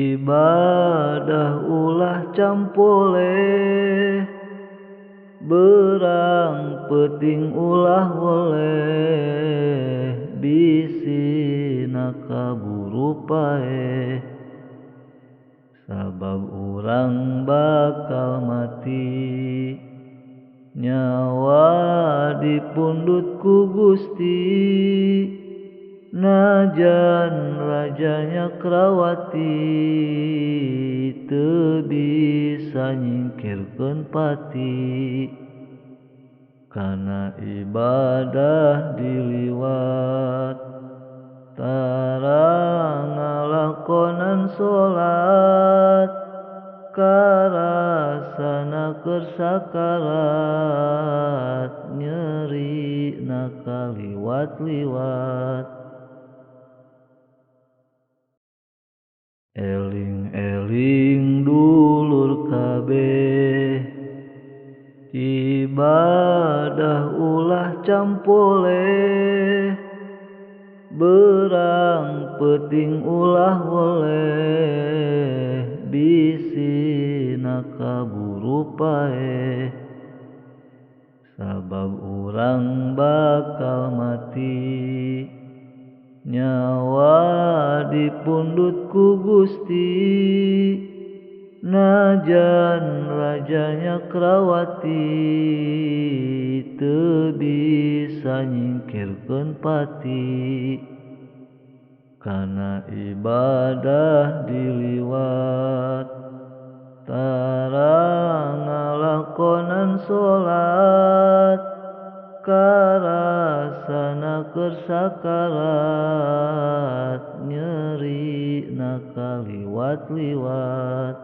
Ibadah ulah campole, berang peting ulah woleh, bisi nakaburu pae. Sabab urang bakal mati, nyawa dipundut ku Gusti, najan rajanya Krawati, teu bisa nyingkirkeun pati. Kana ibadah diliwat, tara ngalakonan sholat, karasana keur sakarat, nyeri nakaliwat-liwat. Eling-eling dulur kabeh, ibadah ulah campole, berang peting ulah woleh, bisi nakaburu pae. Sabab urang bakal mati, nyawa dipundut ku Gusti, najan rajanya Krawati, teu bisa nyingkirkeun pati. Kana ibadah diliwat, tara ngalakonan sholat, karasana keur sakarat, nyeri nakaliwat-liwat.